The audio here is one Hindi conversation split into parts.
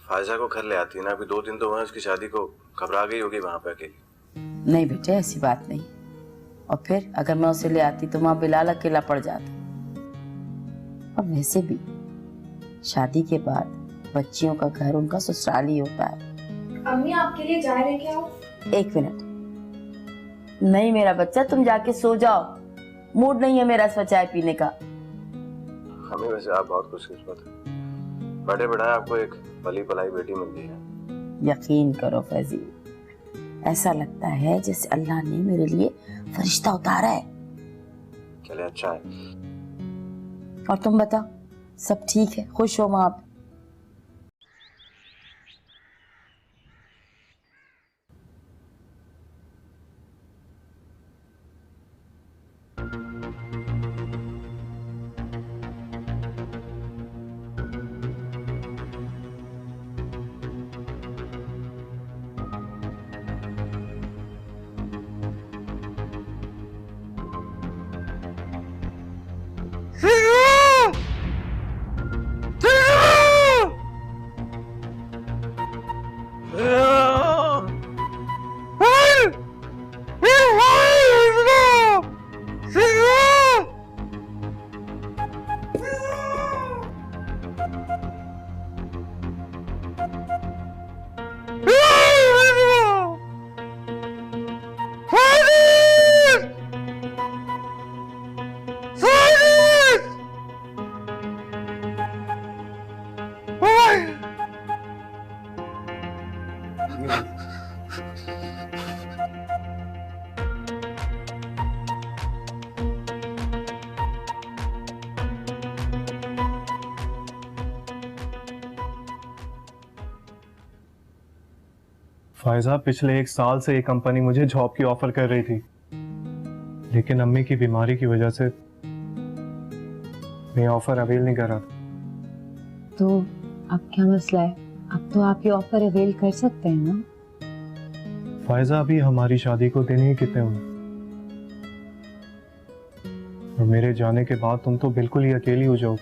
फायजा को घर ले आती ना, अभी 2 दिन तो हुए उसकी शादी को, घबरा गई होगी वहां पे अकेली। नहीं बेटे, ऐसी बात नहीं। और फिर अगर मैं उसे ले आती तो वहां बिलाल अकेला पड़ जाता। और वैसे भी शादी के बाद बच्चियों का घर उनका ससुराल ही होता है। अम्मी आपके लिए चाय लेके आओ? 1 मिनट। नहीं मेरा बच्चा, तुम जाके सो जाओ, मूड नहीं है मेरा इस वक्त चाय पीने का। हमें वैसे आप बहुत खुशकिस्मत है, बड़े बढ़ाए आपको एक भली भलाई बेटी मिल गई है। यकीन करो फैजी, ऐसा लगता है जैसे अल्लाह ने मेरे लिए फरिश्ता उतारा है। चले अच्छा है। और तुम बताओ, सब ठीक है? खुश हो वहां पे? फायजा, पिछले 1 साल से ये कंपनी मुझे जॉब की ऑफर कर रही थी, लेकिन अम्मी की बीमारी की वजह से मैं ऑफर अवेल नहीं कर रहा था। तो अब क्या मसला है? अब तो आप ये ऑफर अवेल कर सकते हैं ना? फायजा, अभी हमारी शादी को दिन ही कितने हुए, और मेरे जाने के बाद तुम तो बिल्कुल ही अकेली हो जाओ।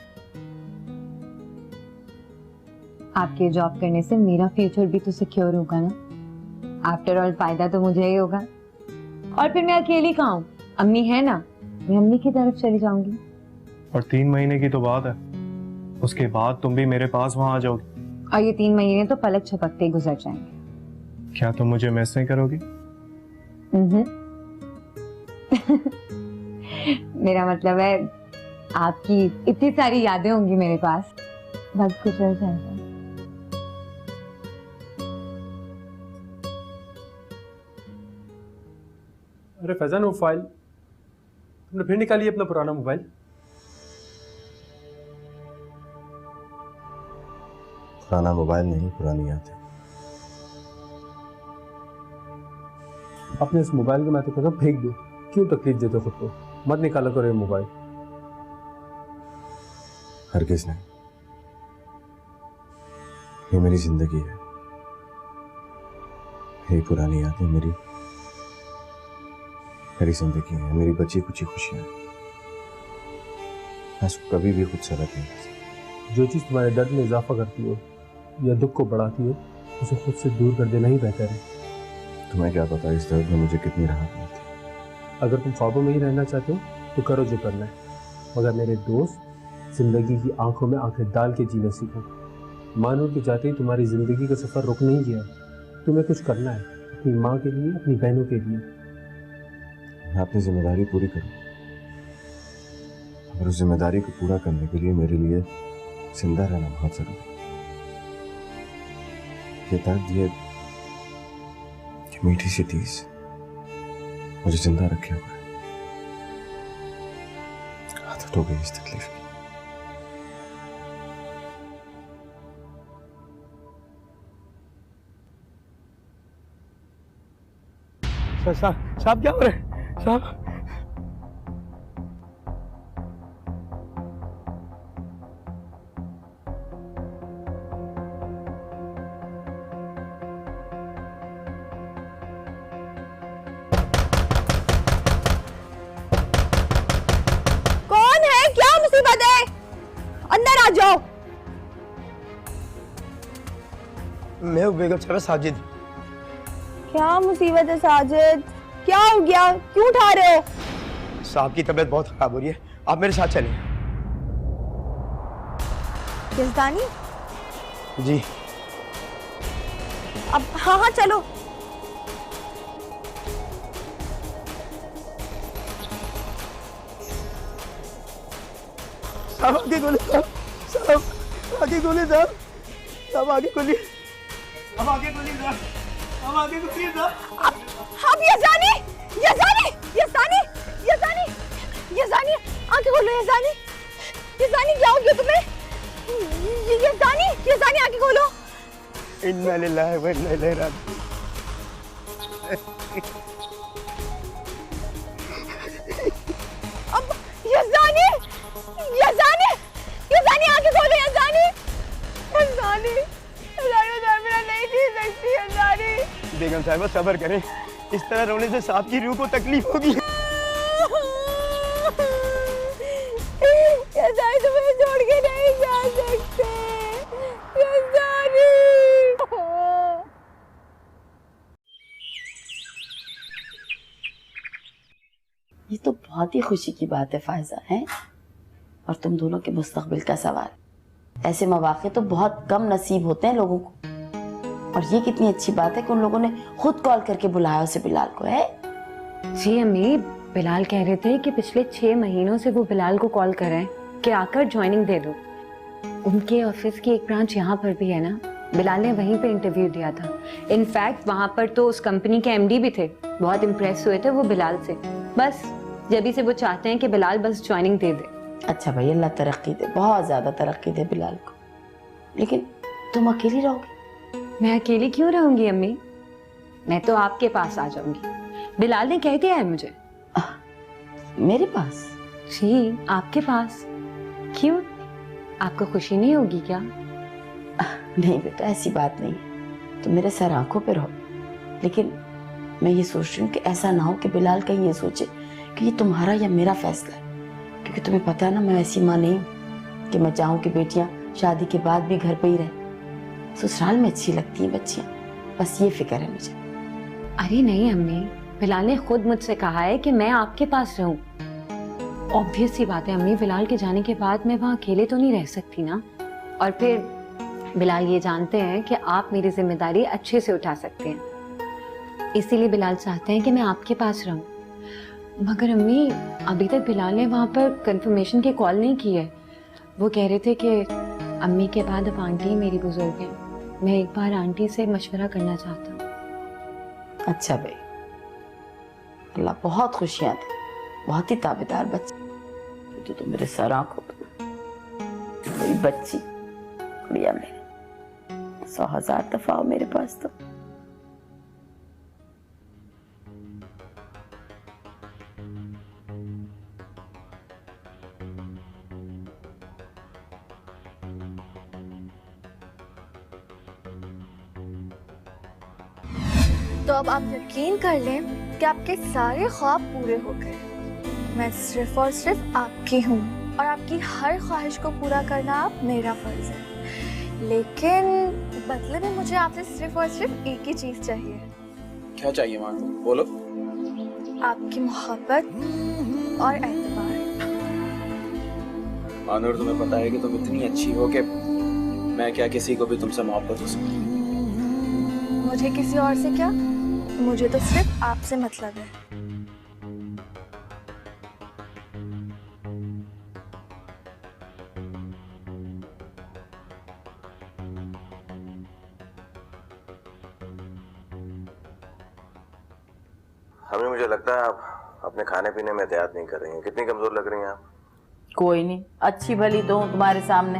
आपके जॉब करने से मेरा फ्यूचर भी तो सिक्योर होगा ना। आफ्टर ऑल फायदा तो मुझे ही होगा। और फिर मैं अकेली कहाँ हूँ? अम्मी है ना, मैं अम्मी की तरफ चली जाऊंगी। और 3 महीने की तो बात है, उसके बाद तुम भी मेरे पास वहां आ जाओगी। और ये 3 महीने तो पलक झपकते ही गुजर जाएंगे। क्या तुम मुझे मिस नहीं करोगी? मेरा मतलब है आपकी इतनी सारी यादें होंगी मेरे पास, बस गुजर जाएगा। अरे फैजान, वो फाइल तुमने फिर निकाली अपना पुराना मोबाइल? पुराना मोबाइल नहीं, पुरानी यादें। अपने इस मोबाइल को मैं तो कहता हूं फेंक दो। क्यों तकलीफ देते हो खुद को? मत निकाला करो ये मोबाइल। हरगिज़ नहीं, ये मेरी जिंदगी है, ये पुरानी यादें मेरी जिंदगी है, मेरी बची कुछ खुशियां। मैं इसको कभी भी खुद से अलग नहीं कर सकता। जो चीज़ तुम्हारे दर्द में इजाफा करती हो या दुख को बढ़ाती हो, उसे खुद से दूर कर देना ही बेहतर है। तुम्हें क्या पता इस दर्द में मुझे कितनी राहत मिलती है। अगर तुम ख्वाबों में ही रहना चाहते हो तो करो जो करना है, मगर मेरे दोस्त, जिंदगी की आंखों में आंखें डाल के जीना सीखो। मानो कि जाते ही तुम्हारी जिंदगी का सफर रुक नहीं गया। तुम्हें कुछ करना है, अपनी माँ के लिए, अपनी बहनों के लिए। मैं अपनी जिम्मेदारी पूरी करूं, मगर उस जिम्मेदारी को पूरा करने के लिए मेरे लिए जिंदा रहना बहुत जरूरी है। ये दर्द, ये मीठी सी चीज मुझे जिंदा रखे हुए है। आदत हो गई इस तकलीफ की। साहब क्या हो रहा है साहब? कौन है? क्या मुसीबत है? अंदर आ जाओ। मैं हूँ बेगम साहब साजिद। क्या मुसीबत है साजिद? क्या हो गया? क्यों उठा रहे हो? साहब की तबीयत बहुत खराब हो रही है, आप मेरे साथ चलें। यजदानी? जी। अब हाँ हाँ चलो। साहब आगे गोली, साहब आगे गोली, साहब आगे गोली, अब आगे गोली साहब, अब आगे गोली साहब। अब यजदानी, यजदानी, यजदानी, यजदानी, यजदानी, आंखें खोलो यजदानी। यजदानी क्या हो गया तुम्हें? यजदानी, यजदानी आंखें खोलो। इन्ना लिल्लाहि व इन्ना इलैहि राजिऊन। अब यजदानी, यजदानी, यजदानी आंखें खोलो यजदानी। यजदानी, यजदानी मेरा नहीं जी सकती यजदानी। बेगम साहब सब्र करें, इस तरह रोने से सांप की रूह को तकलीफ होगी। यजदानी तुम्हें छोड़ के नहीं जा सकते यजदानी। ये तो बहुत ही खुशी की बात है फायजा, है? और तुम दोनों के मुस्तकबिल का सवाल। ऐसे मौके तो बहुत कम नसीब होते हैं लोगों को। और ये कितनी अच्छी बात है कि उन लोगों ने खुद कॉल करके बुलाया उसे बिलाल को, है? जी अम्मी, बिलाल कह रहे थे कि पिछले 6 महीनों से वो बिलाल को कॉल कर रहे हैं कि आकर ज्वाइनिंग दे दो। उनके ऑफिस की एक ब्रांच यहाँ पर भी है ना, बिलाल ने वहीं पे इंटरव्यू दिया था। इनफैक्ट वहाँ पर तो उस कंपनी के एमडी भी थे, बहुत इम्प्रेस हुए थे वो बिलाल से। बस जब से वो चाहते हैं कि बिलाल बस ज्वाइनिंग दे दे। अच्छा भाई, अल्लाह तरक्की दे, बहुत ज्यादा तरक्की दे बिलाल को। लेकिन तुम अकेली रहोगे? मैं अकेली क्यों रहूंगी अम्मी? मैं तो आपके पास आ जाऊंगी, बिलाल ने कह दिया है मुझे। मेरे पास? जी आपके पास। क्यों, आपको खुशी नहीं होगी क्या? नहीं बेटा, ऐसी बात नहीं है, तुम मेरे सर आंखों पे रहो। लेकिन मैं ये सोच रही हूँ कि ऐसा ना हो कि बिलाल कहीं ये सोचे कि ये तुम्हारा या मेरा फैसला है। क्योंकि तुम्हें पता है ना, मैं ऐसी माँ नहीं हूँ कि मैं चाहूँ कि बेटियां शादी के बाद भी घर पे ही रहें। ससुराल में अच्छी लगती हैं बच्चियां, बस ये फिक्र है मुझे। अरे नहीं अम्मी, बिलाल ने खुद मुझसे कहा है कि मैं आपके पास रहूं। ऑब्वियस सी बात है अम्मी, बिलाल के जाने के बाद मैं वहाँ अकेले तो नहीं रह सकती ना। और फिर बिलाल ये जानते हैं कि आप मेरी जिम्मेदारी अच्छे से उठा सकते हैं, इसीलिए बिलाल चाहते हैं कि मैं आपके पास रहूं। मगर अम्मी, अभी तक बिलाल ने वहाँ पर कंफर्मेशन की कॉल नहीं की है। वो कह रहे थे कि अम्मी के बाद अब आंटी मेरी बुजुर्ग हैं, मैं एक बार आंटी से मशवरा करना चाहता हूँ। अच्छा भाई, अल्लाह बहुत खुशियां दे, बहुत ही ताबेदार बच्ची। तो मेरे सर आंखों मेरी बच्ची गुड़िया मेरी, 100,000 दफा हो मेरे पास। तो अब आप यकीन कर लें कि आपके सारे ख्वाब पूरे हो गए। मैं सिर्फ और सिर्फ आपकी हूँ और आपकी हर ख्वाहिश को पूरा करना आप मेरा फर्ज है। लेकिन बदले में मुझे आपसे सिर्फ और सिर्फ एक ही चीज चाहिए। क्या चाहिए माँ? बोलो। आपकी मोहब्बत और एतबार। मानूर, तुम्हें पता है कि तुम इतनी अच्छी हो कि मैं क्या किसी को भी तुमसे मोहब्बत हो सकती। मुझे किसी और से क्या, मुझे तो सिर्फ आपसे मतलब है। हमें मुझे लगता है आप अपने खाने पीने में एहतियात नहीं कर रही हैं। कितनी कमजोर लग रही हैं आप। कोई नहीं, अच्छी भली तो हूँ तुम्हारे सामने।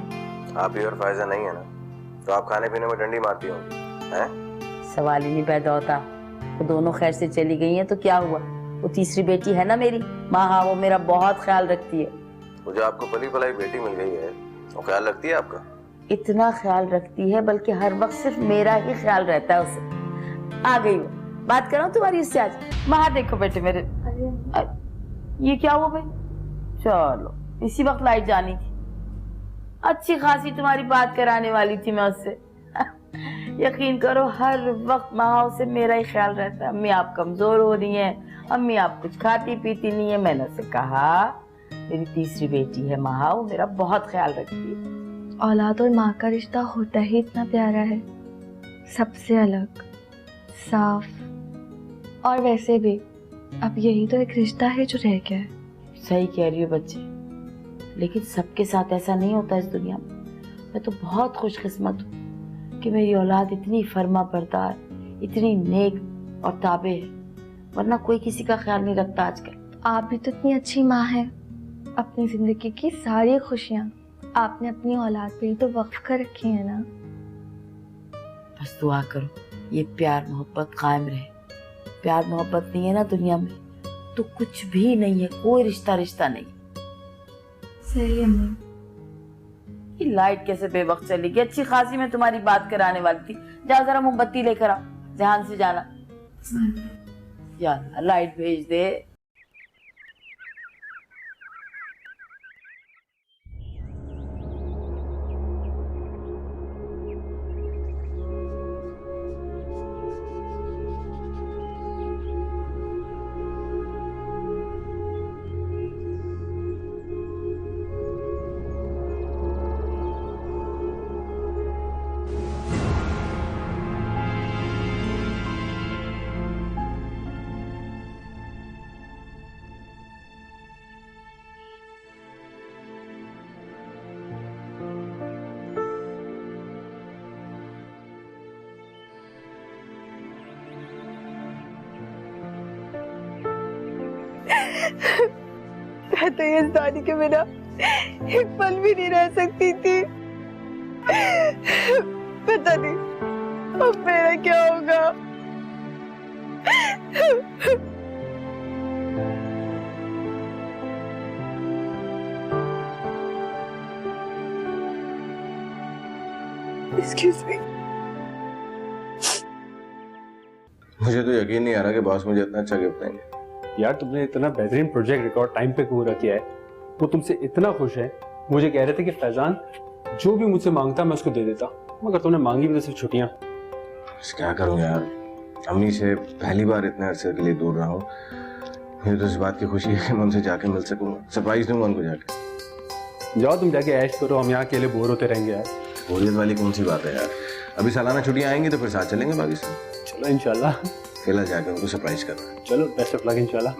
आप ही और फायजा नहीं है ना, तो आप खाने पीने में डंडी मारती होंगी, हैं? सवाल ही नहीं पैदा होता। वो दोनों खैर से चली गई हैं तो क्या हुआ? वो तीसरी बेटी है ना मेरी माँ, हाँ, वो मेरा बहुत ख्याल रखती है। मुझे आपको पली पलाई बेटी मिल गई है, वो ख्याल रखती है आपका? इतना ख्याल रखती है बल्कि हर वक्त सिर्फ मेरा ही ख्याल रहता है उसे। आ गई वो, बात करो तुम्हारी उससे आज। वहां देखो बेटे मेरे, ये क्या हुआ भाई? चलो, इसी वक्त लाइट जानी थी। अच्छी खासी तुम्हारी बात कराने वाली थी मैं उससे। यकीन करो हर वक्त महाओ से मेरा ही ख्याल रहता है। अम्मी आप कमजोर हो रही हैं, अम्मी आप कुछ खाती पीती नहीं है। मैंने उसे कहा मेरी तीसरी बेटी है महाओ, मेरा बहुत ख्याल रखती है। औलाद और माँ का रिश्ता होता ही इतना प्यारा है, सबसे अलग, साफ। और वैसे भी अब यही तो एक रिश्ता है जो रह गया है। सही कह रही हो बच्चे, लेकिन सबके साथ ऐसा नहीं होता इस दुनिया में। मैं तो बहुत खुशकिस्मत हूँ कि मेरी औलाद इतनी फर्मा बरदार, इतनी नेक और ताबे है, वरना कोई किसी का ख्याल नहीं रखता आजकल। आप भी तो इतनी अच्छी माँ हैं। अपनी जिंदगी की सारी खुशियाँ आपने अपनी औलाद पे ही तो वक्फ कर रखी है ना। बस दुआ करो ये प्यार मोहब्बत कायम रहे। प्यार मोहब्बत नहीं है ना दुनिया में तो कुछ भी नहीं है, कोई रिश्ता नहीं। सही अम्मी। ये लाइट कैसे बेवक्त चली गई? अच्छी खासी मैं तुम्हारी बात कराने वाली थी। जाओ जरा मोमबत्ती लेकर आओ, ध्यान से जाना। यार लाइट भेज दे। मैं तो ये दादी के बिना एक पल भी नहीं रह सकती थी। पता नहीं अब मेरा क्या होगा। Excuse me. मुझे तो यकीन नहीं आ रहा कि बॉस मुझे इतना अच्छा गिफ्ट देंगे। यार तुमने इतना बेहतरीन प्रोजेक्ट रिकॉर्ड टाइम पे पूरा किया है, वो तुमसे इतना खुश है। मुझे कह रहे थे कि फैजान जो भी मुझसे मांगता मैं उसको दे देता, मगर तुमने मांगी भी तो सिर्फ छुट्टियां। क्या करूं यार, अम्मी से पहली बार इतने अरसे के लिए दूर रहा हूँ। मुझे तो इस बात की खुशी है कि मैं उनसे जाके मिल सकूंगा, सरप्राइज दूंगा उनको जाके। जाओ तुम जाके ऐश करो, हम यहाँ अकेले बोर होते रहेंगे यार। बोरियत वाली कौन सी बात है यार, अभी सालाना छुट्टियां आएंगी तो फिर साथ चलेंगे पाकिस्तान। चलो इंशाल्लाह। फिलहाल जाकर उनको सरप्राइज करना। चलो बेस्ट ऑफ लक इंशाल्लाह।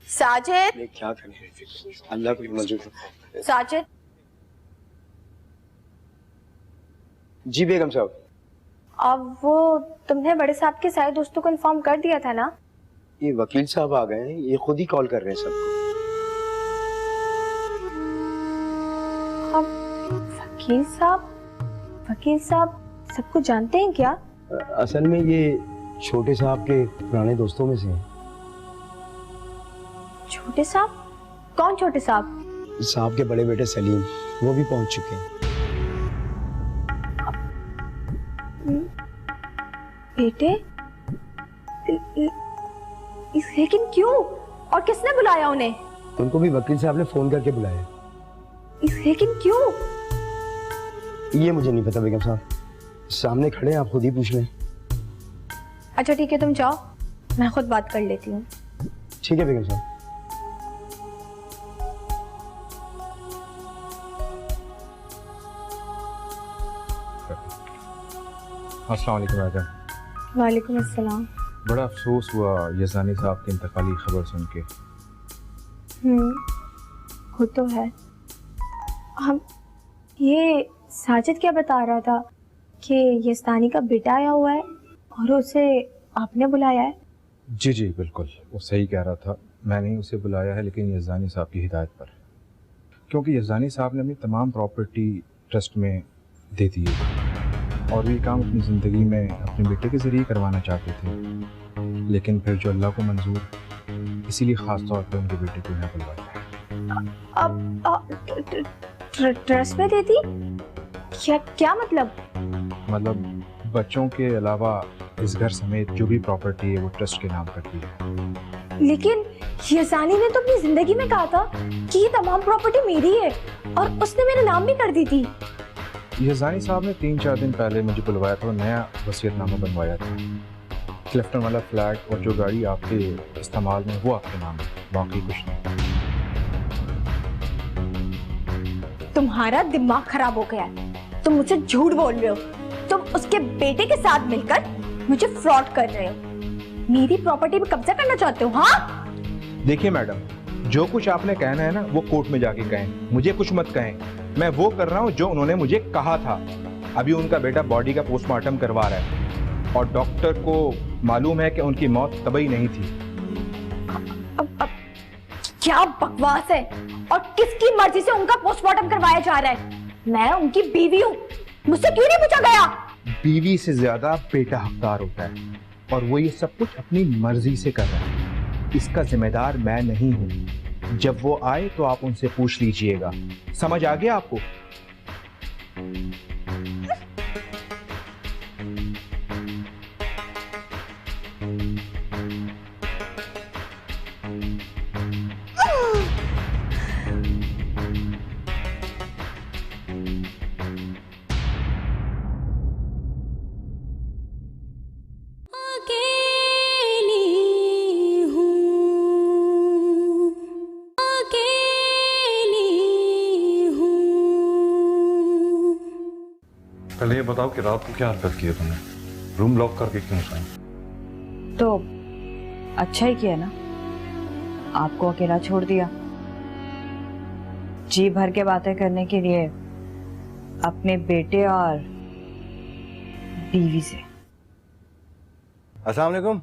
साजिद, क्या करें, अल्लाह को मंजूर है। साजिद। जी बेगम साहब। अब वो तुमने बड़े साहब के सारे दोस्तों को इन्फॉर्म कर दिया था ना? ये वकील साहब आ गए हैं, ये खुद ही कॉल कर रहे हैं सबको। अब वकील साहब सबको जानते हैं क्या? असल में ये छोटे साहब के पुराने दोस्तों में से हैं। छोटे साहब? कौन छोटे साहब? साहब के बड़े बेटे सलीम, वो भी पहुंच चुके हैं। बेटे? लेकिन क्यों और किसने बुलाया उन्हें? उनको भी वकील साहब ने फोन करके बुलाया। लेकिन क्यों? ये मुझे नहीं पता बेगम साहब, सामने खड़े हैं, आप खुद ही पूछ लें। अच्छा ठीक है, तुम जाओ, मैं खुद बात कर लेती हूँ। ठीक है बेगम साहब। अस्सलाम वालेकुम राजा। वालेकुम अस्सलाम। बड़ा अफसोस हुआ यज़ानी साहब की इंतकाली खबर सुन के। वो तो है। हम ये साजिद क्या बता रहा था कि यज़दानी का बेटा आया हुआ है और उसे आपने बुलाया है? जी जी बिल्कुल, वो सही कह रहा था। मैंने ही उसे बुलाया है, लेकिन यज़दानी साहब की हिदायत पर, क्योंकि यज़दानी साहब ने अपनी तमाम प्रॉपर्टी ट्रस्ट में दे दी है और ये काम अपनी ज़िंदगी में अपने बेटे के ज़रिए करवाना चाहते थे, लेकिन फिर जो अल्लाह को मंजूर, इसीलिए ख़ास तौर पर उनके बेटे को यहाँ बुलवाया। अब ट्रस्ट में दे दी? क्या मतलब? मतलब बच्चों के अलावा इस घर समेत जो भी प्रॉपर्टी है वो ट्रस्ट के नाम करती है। लेकिन यज़ानी ने तो अपनी जिंदगी में कहा था कि ये तमाम प्रॉपर्टी मेरी है और उसने मेरा नाम भी कर दी थी। यज़ानी साहब ने 3-4 दिन पहले मुझे बुलवाया था और नया वसीयतनामा बनवाया था। क्लिफ्टन वाला फ्लैट और जो गाड़ी आपके इस्तेमाल में वो आपके नाम है, बाकी कुछ नहीं। तुम्हारा दिमाग खराब हो गया है। तुम मुझसे झूठ बोल रहे हो। तुम उसके बेटे के साथ मिलकर मुझे फ्रॉड कर रहे हो। मेरी प्रॉपर्टी पे कब्जा करना चाहते हो? हाँ, देखिए मैडम, जो कुछ आपने कहना है ना वो कोर्ट में जाके कहें, मुझे कुछ मत कहें। मैं वो कर रहा हूँ जो उन्होंने मुझे कहा था। अभी उनका बेटा बॉडी का पोस्टमार्टम करवा रहा है और डॉक्टर को मालूम है कि उनकी मौत तभी नहीं थी। अब क्या बकवास है? और किसकी मर्जी से उनका पोस्टमार्टम करवाया जा रहा है? मैं उनकी बीवी हूँ, मुझसे क्यों नहीं पूछा गया? बीवी से ज्यादा बेटा हकदार होता है और वो ये सब कुछ अपनी मर्जी से कर रहा है। इसका जिम्मेदार मैं नहीं हूँ। जब वो आए तो आप उनसे पूछ लीजिएगा। समझ आ गया आपको? पहले ये बताओ कि रात को क्या हरकत की है तुमने? रूम लॉक करके क्यों सोए? तो अच्छा ही किया ना, आपको अकेला छोड़ दिया जी भर के बातें करने के लिए अपने बेटे और बीवी से। अस्सलाम वालेकुम।